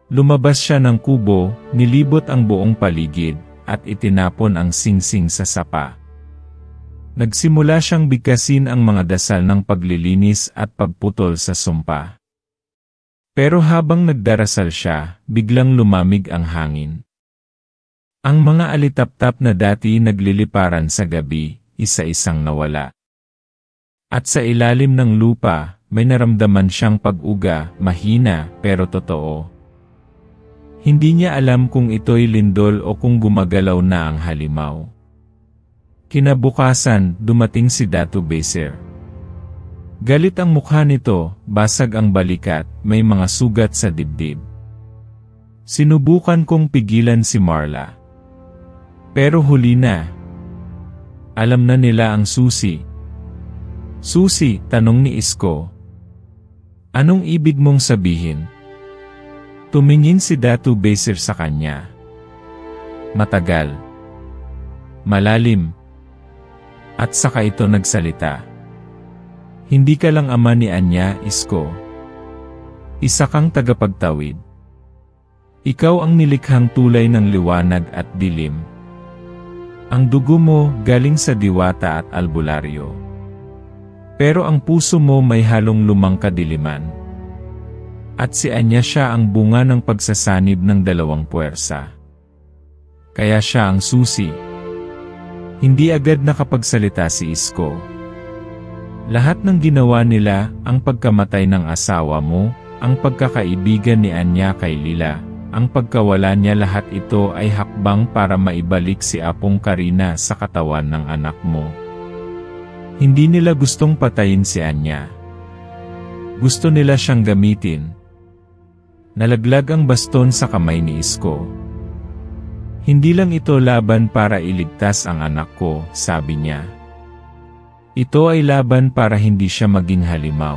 S1: Lumabas siya ng kubo, nilibot ang buong paligid, at itinapon ang singsing sa sapa. Nagsimula siyang bigkasin ang mga dasal ng paglilinis at pagputol sa sumpa. Pero habang nagdarasal siya, biglang lumamig ang hangin. Ang mga alitaptap na dati nagliliparan sa gabi, isa-isang nawala. At sa ilalim ng lupa, may naramdaman siyang pag-uga, mahina, pero totoo. Hindi niya alam kung ito'y lindol o kung gumagalaw na ang halimaw. Kinabukasan, dumating si Datu Beser. Galit ang mukha nito, basag ang balikat, may mga sugat sa dibdib. Sinubukan kong pigilan si Marla. Pero huli na. Alam na nila ang susi. Susi, tanong ni Isko. Anong ibig mong sabihin? Tumingin si Datu Beser sa kanya. Matagal. Malalim. At saka ito nagsalita. Hindi ka lang ama ni Anya, Isko. Isa kang tagapagtawid. Ikaw ang nilikhang tulay ng liwanag at dilim. Ang dugo mo galing sa diwata at albularyo. Pero ang puso mo may halong lumang kadiliman. At si Anya siya ang bunga ng pagsasanib ng dalawang puwersa. Kaya siya ang susi. Hindi agad nakapagsalita si Isko. Lahat ng ginawa nila, ang pagkamatay ng asawa mo, ang pagkakaibigan ni Anya kay Lila, ang pagkawala niya, lahat ito ay hakbang para maibalik si Apong Karina sa katawan ng anak mo. Hindi nila gustong patayin si Anya. Gusto nila siyang gamitin. Nalaglag ang baston sa kamay ni Isko. Hindi lang ito laban para iligtas ang anak ko, sabi niya. Ito ay laban para hindi siya maging halimaw.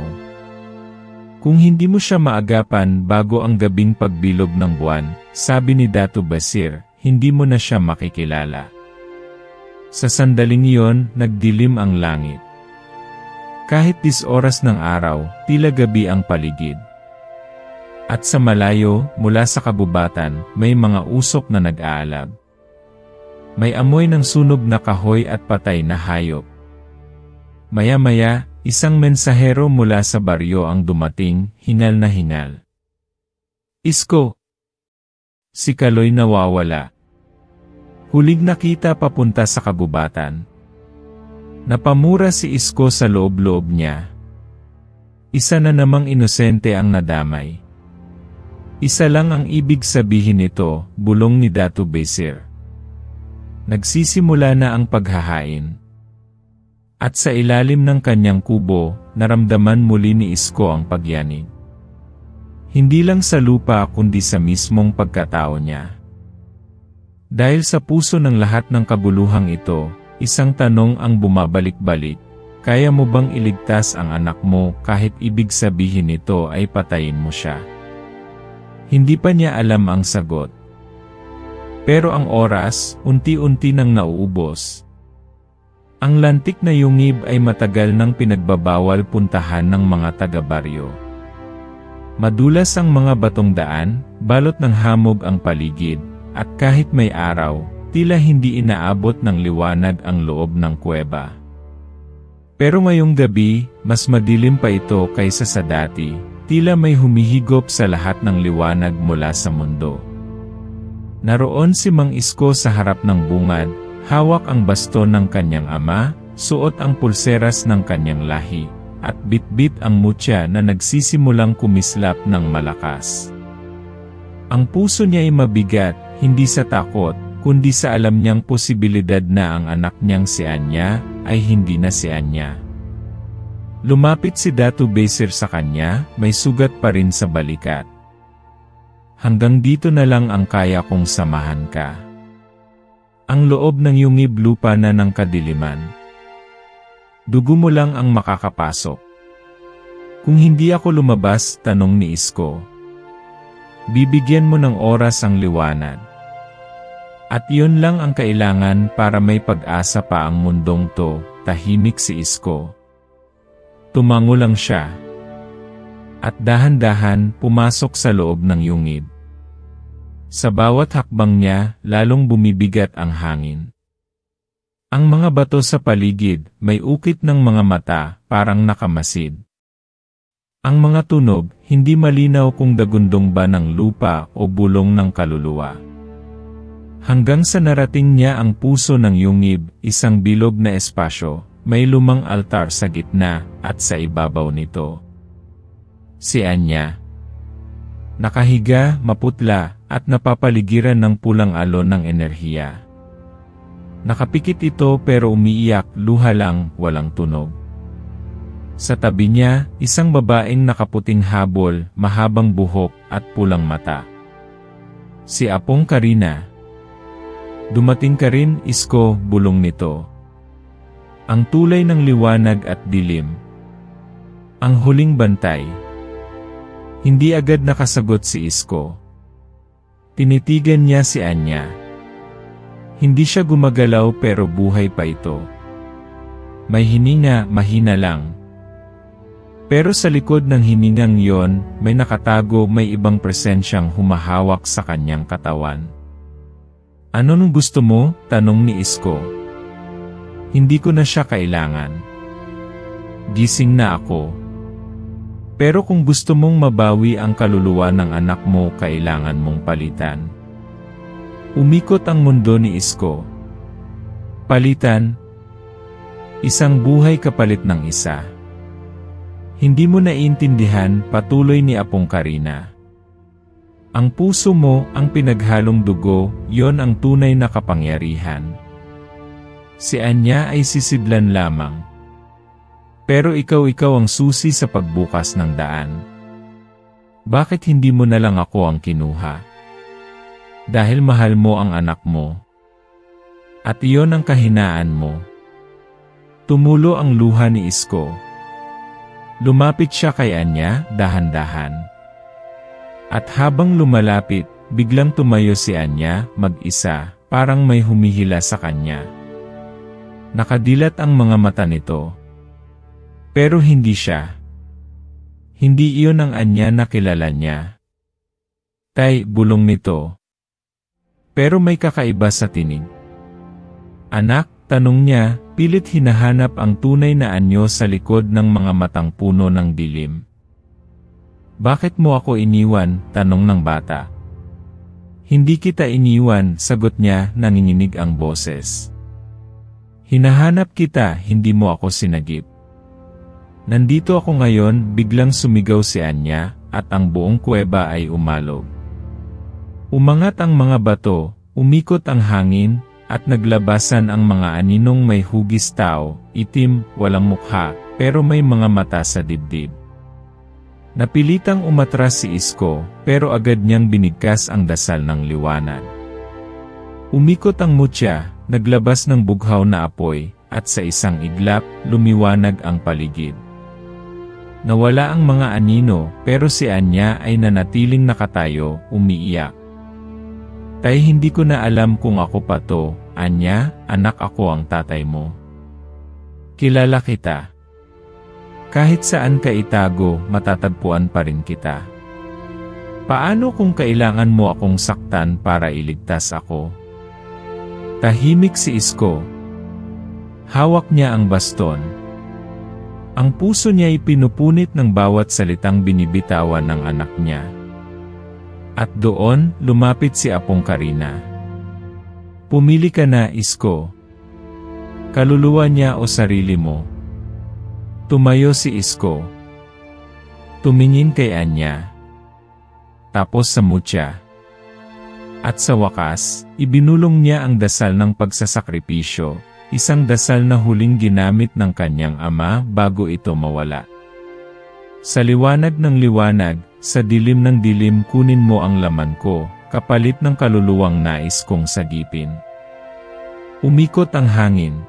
S1: Kung hindi mo siya maagapan bago ang gabing pagbilog ng buwan, sabi ni Datu Beser, hindi mo na siya makikilala. Sa sandaling iyon, nagdilim ang langit. Kahit 10 oras ng araw, tila gabi ang paligid. At sa malayo, mula sa kabubatan, may mga usok na nag-aalab. May amoy ng sunog na kahoy at patay na hayop. Maya-maya, isang mensahero mula sa baryo ang dumating, hingal na hingal. Isko! Si Kaloy nawawala. Huling nakita papunta sa kabubatan. Napamura si Isko sa loob-loob niya. Isa na namang inosente ang nadamay. Isa lang ang ibig sabihin nito, bulong ni Datu Beser. Nagsisimula na ang paghahain. At sa ilalim ng kanyang kubo, naramdaman muli ni Isko ang pagyanig. Hindi lang sa lupa kundi sa mismong pagkatao niya. Dahil sa puso ng lahat ng kabuluhang ito, isang tanong ang bumabalik-balik, kaya mo bang iligtas ang anak mo kahit ibig sabihin nito ay patayin mo siya? Hindi pa niya alam ang sagot. Pero ang oras, unti-unti nang nauubos. Ang lantik na yungib ay matagal nang pinagbabawal puntahan ng mga taga-baryo. Madulas ang mga batong daan, balot ng hamog ang paligid, at kahit may araw, tila hindi inaabot ng liwanag ang loob ng kuweba. Pero ngayong gabi, mas madilim pa ito kaysa sa dati, tila may humihigop sa lahat ng liwanag mula sa mundo. Naroon si Mang Isko sa harap ng bungad, hawak ang baston ng kanyang ama, suot ang pulseras ng kanyang lahi, at bitbit ang mutya na nagsisimulang kumislap ng malakas. Ang puso niya ay mabigat, hindi sa takot, kundi sa alam niyang posibilidad na ang anak niyang si Anya ay hindi na si Anya. Lumapit si Datu Besir sa kanya, may sugat pa rin sa balikat. Hanggang dito na lang ang kaya kong samahan ka. Ang loob ng yungib lupa na ng kadiliman. Dugo mo lang ang makakapasok. Kung hindi ako lumabas, tanong ni Isko. Bibigyan mo ng oras ang liwanag. At iyon lang ang kailangan para may pag-asa pa ang mundong to, tahimik si Isko. Tumango lang siya. At dahan-dahan pumasok sa loob ng yungib. Sa bawat hakbang niya, lalong bumibigat ang hangin. Ang mga bato sa paligid, may ukit ng mga mata, parang nakamasid. Ang mga tunog, hindi malinaw kung dagundong ba ng lupa o bulong ng kaluluwa. Hanggang sa narating niya ang puso ng yungib, isang bilog na espasyo, may lumang altar sa gitna, at sa ibabaw nito. Si Anya. Nakahiga, maputla, at napapaligiran ng pulang alon ng enerhiya. Nakapikit ito pero umiiyak, luha lang, walang tunog. Sa tabi niya, isang babaeng nakaputing habol, mahabang buhok, at pulang mata. Si Apong Karina. Dumating ka rin, Isko, bulong nito. Ang tulay ng liwanag at dilim. Ang huling bantay. Hindi agad nakasagot si Isko. Tinitigan niya si Anya. Hindi siya gumagalaw pero buhay pa ito. May hininga, mahina lang. Pero sa likod ng hiningang yon, may nakatago, may ibang presensyang humahawak sa kanyang katawan. Ano nung gusto mo? Tanong ni Isko. Hindi ko na siya kailangan. Gising na ako. Pero kung gusto mong mabawi ang kaluluwa ng anak mo, kailangan mong palitan. Umikot ang mundo ni Isko. Palitan? Isang buhay kapalit ng isa. Hindi mo naiintindihan, patuloy ni Apong Karina. Ang puso mo, ang pinaghalong dugo, yon ang tunay na kapangyarihan. Si Anya ay sisidlan lamang. Pero ikaw ang susi sa pagbukas ng daan. Bakit hindi mo na lang ako ang kinuha? Dahil mahal mo ang anak mo. At iyon ang kahinaan mo. Tumulo ang luha ni Isko. Lumapit siya kay Anya, dahan-dahan. At habang lumalapit, biglang tumayo si Anya, mag-isa, parang may humihila sa kanya. Nakadilat ang mga mata nito. Pero hindi siya. Hindi iyon ang Anya na kilala niya. Tay, bulong nito. Pero may kakaiba sa tinig. Anak, tanong niya, pilit hinahanap ang tunay na anyo sa likod ng mga matang puno ng dilim. Bakit mo ako iniwan? Tanong ng bata. Hindi kita iniwan, sagot niya, nanginginig ang boses. Hinahanap kita, hindi mo ako sinagip. Nandito ako ngayon, biglang sumigaw si Anya, at ang buong kuweba ay umalog. Umangat ang mga bato, umikot ang hangin, at naglabasan ang mga aninong may hugis tao, itim, walang mukha, pero may mga mata sa dibdib. Napilitang umatras si Isko, pero agad niyang binigkas ang dasal ng liwanag. Umikot ang mutya, naglabas ng bughaw na apoy, at sa isang iglap, lumiwanag ang paligid. Nawala ang mga anino, pero si Anya ay nanatiling nakatayo, umiiyak. Tay, hindi ko na alam kung ako pa to, Anya, anak, ako ang tatay mo. Kilala kita. Kahit saan ka itago, matatagpuan pa rin kita. Paano kung kailangan mo akong saktan para iligtas ako? Tahimik si Isko. Hawak niya ang baston. Ang puso niya ay pinupunit ng bawat salitang binibitawan ng anak niya. At doon, lumapit si Apong Karina. Pumili ka na, Isko. Kaluluwa niya o sarili mo? Tumayo si Isko. Tumingin kay Anya. Tapos sa Mucha. At sa wakas, ibinulong niya ang dasal ng pagsasakripisyo, isang dasal na huling ginamit ng kanyang ama bago ito mawala. Sa liwanag ng liwanag, sa dilim ng dilim kunin mo ang laman ko, kapalit ng kaluluwang nais kong sagipin. Umikot ang hangin.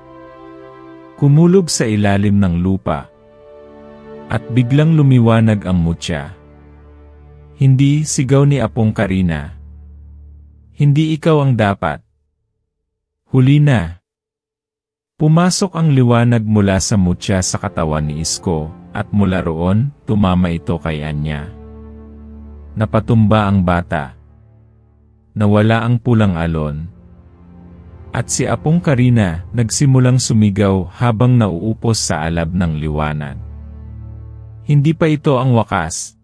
S1: Kumulog sa ilalim ng lupa. At biglang lumiwanag ang Mucha. Hindi, sigaw ni Apong Karina. Hindi ikaw ang dapat. Huli na. Pumasok ang liwanag mula sa Mucha sa katawan ni Isko, at mula roon, tumama ito kay Anya. Napatumba ang bata. Nawala ang pulang alon. At si Apong Karina, nagsimulang sumigaw habang nauupos sa alab ng liwanag. Hindi pa ito ang wakas.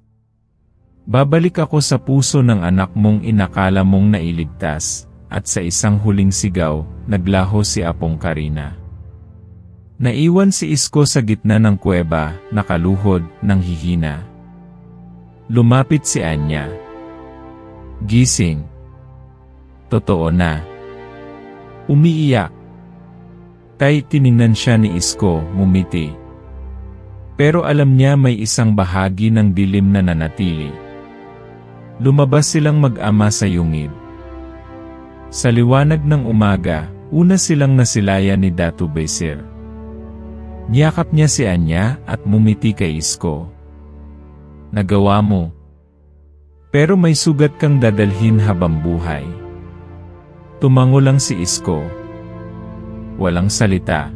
S1: Babalik ako sa puso ng anak mong inakala mong nailigtas, at sa isang huling sigaw, naglaho si Apong Karina. Naiwan si Isko sa gitna ng kuweba, nakaluhod, nang hihina. Lumapit si Anya. Gising. Totoo na. Umiiyak. Tiningnan siya ni Isko, ngumiti. Pero alam niya may isang bahagi ng dilim na nanatili. Lumabas silang mag-ama sa yungib. Sa liwanag ng umaga, una silang nasilaya ni Datu Besir. Niyakap niya si Anya at mumiti kay Isko. Nagawa mo. Pero may sugat kang dadalhin habang buhay. Tumango lang si Isko. Walang salita.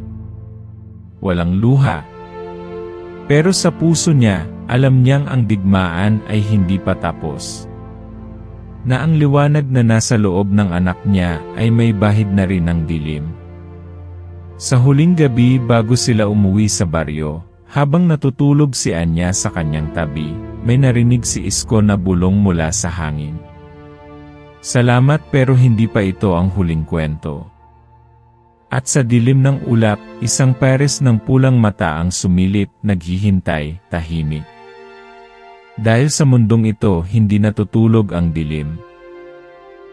S1: Walang luha. Pero sa puso niya, alam niyang ang digmaan ay hindi pa tapos. Na ang liwanag na nasa loob ng anak niya ay may bahid na rin ng dilim. Sa huling gabi bago sila umuwi sa baryo, habang natutulog si Anya sa kanyang tabi, may narinig si Isko na bulong mula sa hangin. Salamat pero hindi pa ito ang huling kwento. At sa dilim ng ulap, isang pares ng pulang mata ang sumilip, naghihintay, tahimik. Dahil sa mundong ito hindi natutulog ang dilim.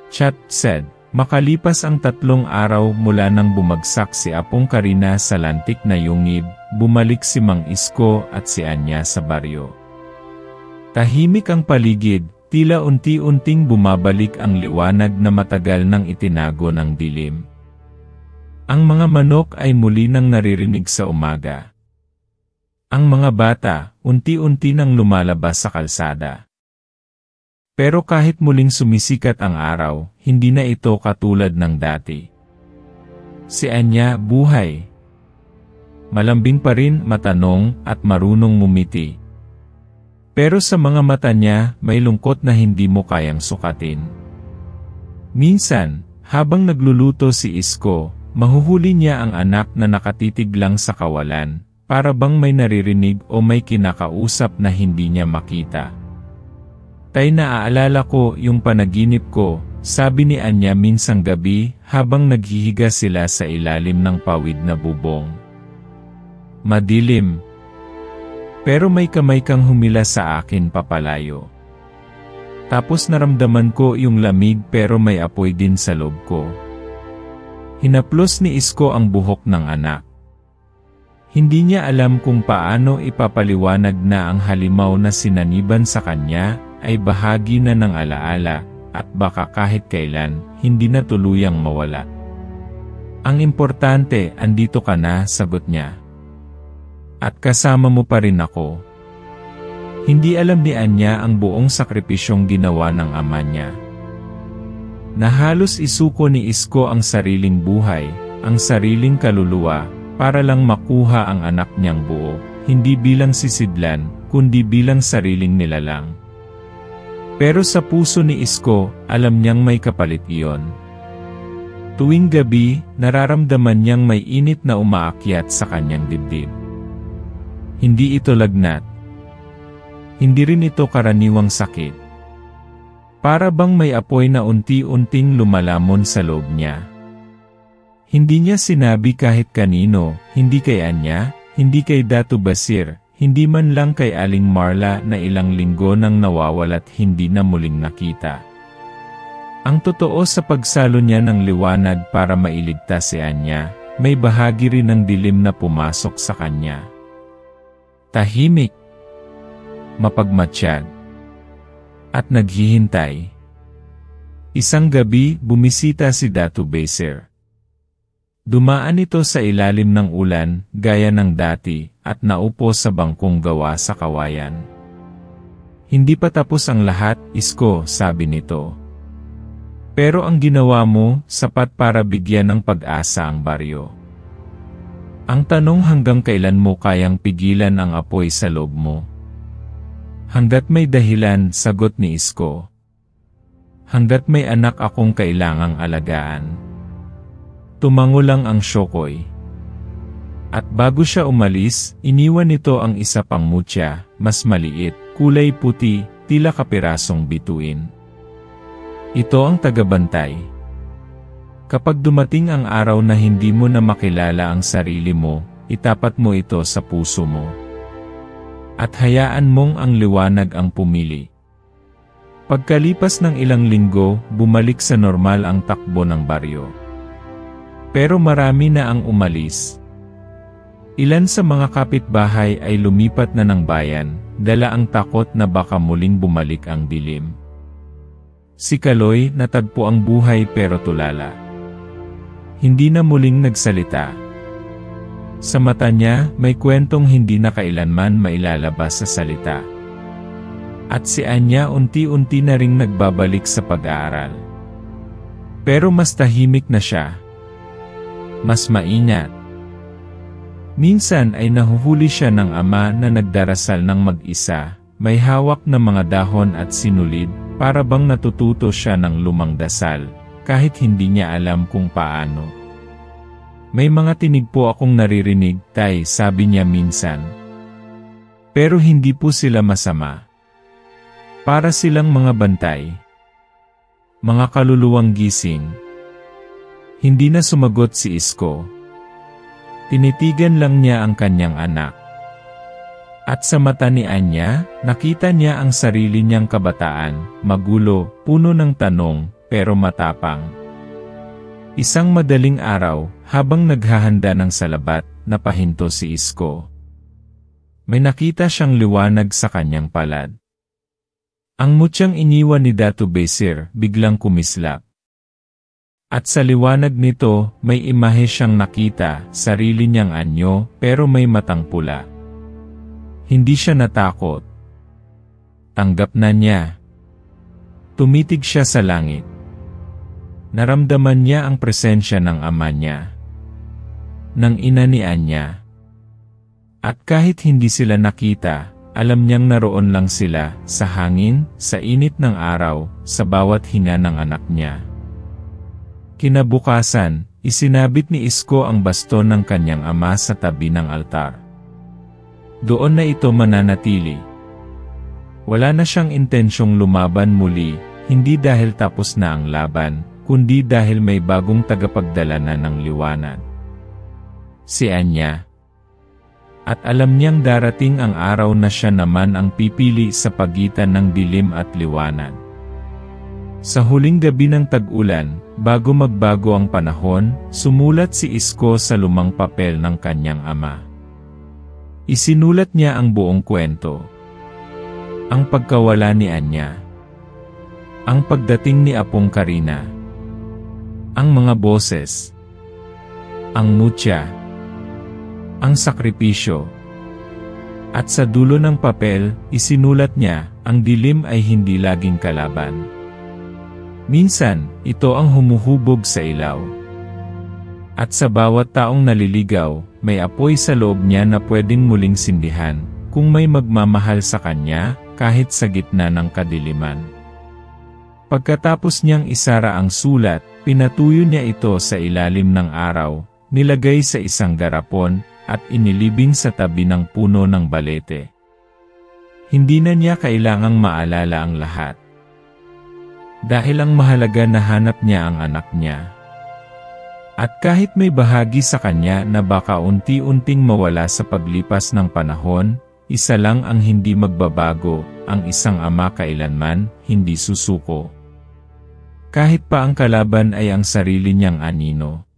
S1: Chat said, makalipas ang 3 araw mula nang bumagsak si Apong Karina sa lantik na yungib, bumalik si Mang Isko at si Anya sa baryo. Tahimik ang paligid, tila unti-unting bumabalik ang liwanag na matagal nang itinago ng dilim. Ang mga manok ay muli nang naririnig sa umaga. Ang mga bata, unti-unti nang lumalabas sa kalsada. Pero kahit muling sumisikat ang araw, hindi na ito katulad ng dati. Si Anya, buhay. Malambing pa rin, matanong, at marunong ngumiti. Pero sa mga mata niya, may lungkot na hindi mo kayang sukatin. Minsan, habang nagluluto si Isko, mahuhuli niya ang anak na nakatitig lang sa kawalan, para bang may naririnig o may kinakausap na hindi niya makita. Naaalala ko yung panaginip ko, sabi ni Anya minsang gabi habang naghihiga sila sa ilalim ng pawid na bubong. Madilim. Pero may kamay kang humila sa akin papalayo. Tapos naramdaman ko yung lamig pero may apoy din sa loob ko. Hinaplos ni Isko ang buhok ng anak. Hindi niya alam kung paano ipapaliwanag na ang halimaw na sinaniban sa kanya ay bahagi na ng alaala at baka kahit kailan hindi na tuluyang mawala. Ang importante, andito ka na, sagot niya. At kasama mo pa rin ako. Hindi alam ni Anya ang buong sakripisyong ginawa ng ama niya. Na halos isuko ni Isko ang sariling buhay, ang sariling kaluluwa, para lang makuha ang anak niyang buo, hindi bilang sisidlan, kundi bilang sariling nilalang. Pero sa puso ni Isko, alam niyang may kapalit iyon. Tuwing gabi, nararamdaman niyang may init na umaakyat sa kanyang dibdib. Hindi ito lagnat. Hindi rin ito karaniwang sakit. Para bang may apoy na unti-unting lumalamon sa loob niya. Hindi niya sinabi kahit kanino, hindi kay Anya, hindi kay Datu Basir, hindi man lang kay Aling Marla na ilang linggo nang nawawala't hindi na muling nakita. Ang totoo sa pagsalo niya ng liwanag para mailigtas si Anya, may bahagi rin ng dilim na pumasok sa kanya. Tahimik, mapagmatsyag, at naghihintay. Isang gabi, bumisita si Datu Basir. Dumaan ito sa ilalim ng ulan, gaya ng dati, at naupo sa bangkong gawa sa kawayan. Hindi pa tapos ang lahat, Isko, sabi nito. Pero ang ginawa mo, sapat para bigyan ng pag-asa ang baryo. Ang tanong hanggang kailan mo kayang pigilan ang apoy sa loob mo? Hanggat may dahilan, sagot ni Isko. Hanggat may anak akong kailangang alagaan. Tumango lang ang Shokoy. At bago siya umalis, iniwan nito ang isa pang mutya, mas maliit, kulay puti, tila kapirasong bituin. Ito ang tagabantay. Kapag dumating ang araw na hindi mo na makilala ang sarili mo, itapat mo ito sa puso mo. At hayaan mong ang liwanag ang pumili. Pagkalipas ng ilang linggo, bumalik sa normal ang takbo ng baryo. Pero marami na ang umalis. Ilan sa mga kapitbahay ay lumipat na ng bayan, dala ang takot na baka muling bumalik ang dilim. Si Kaloy natagpo ang buhay pero tulala. Hindi na muling nagsalita. Sa mata niya, may kwentong hindi na kailanman mailalabas sa salita. At si Anya unti-unti na ring nagbabalik sa pag-aaral. Pero mas tahimik na siya. Mas maingat. Minsan ay nahuhuli siya ng ama na nagdarasal ng mag-isa, may hawak na mga dahon at sinulid, para bang natututo siya ng lumang dasal, kahit hindi niya alam kung paano. May mga tinig po akong naririnig, Tay, sabi niya minsan. Pero hindi po sila masama. Para silang mga bantay. Mga kaluluwang gising. Hindi na sumagot si Isko. Tinitigan lang niya ang kanyang anak. At sa mata ni Anya, nakita niya ang sarili niyang kabataan, magulo, puno ng tanong, pero matapang. Isang madaling araw, habang naghahanda ng salabat, napahinto si Isko. May nakita siyang liwanag sa kanyang palad. Ang mutyang iniwan ni Datu Basir, biglang kumislap. At sa liwanag nito, may imahe siyang nakita, sarili niyang anyo, pero may matang pula. Hindi siya natakot. Tanggap na niya. Tumitig siya sa langit. Naramdaman niya ang presensya ng ama niya. Ng ina ni Anya. At kahit hindi sila nakita, alam niyang naroon lang sila, sa hangin, sa init ng araw, sa bawat hinga ng anak niya. Kinabukasan, isinabit ni Isko ang baston ng kanyang ama sa tabi ng altar. Doon na ito mananatili. Wala na siyang intensyong lumaban muli, hindi dahil tapos na ang laban, kundi dahil may bagong tagapagdala na ng liwanag. Si Anya. At alam niyang darating ang araw na siya naman ang pipili sa pagitan ng dilim at liwanag. Sa huling gabi ng tag-ulan, bago magbago ang panahon, sumulat si Isko sa lumang papel ng kanyang ama. Isinulat niya ang buong kwento. Ang pagkawala ni Anya. Ang pagdating ni Apong Karina. Ang mga boses. Ang mutya. Ang sakripisyo. At sa dulo ng papel, isinulat niya, ang dilim ay hindi laging kalaban. Minsan, ito ang humuhubog sa ilaw. At sa bawat taong naliligaw, may apoy sa loob niya na pwedeng muling sindihan, kung may magmamahal sa kanya, kahit sa gitna ng kadiliman. Pagkatapos niyang isara ang sulat, pinatuyo niya ito sa ilalim ng araw, nilagay sa isang garapon, at inilibing sa tabi ng puno ng balete. Hindi na niya kailangang maalala ang lahat. Dahil ang mahalaga na hanap niya ang anak niya. At kahit may bahagi sa kanya na baka unti-unting mawala sa paglipas ng panahon, isa lang ang hindi magbabago, ang isang ama kailanman hindi susuko. Kahit pa ang kalaban ay ang sarili niyang anino.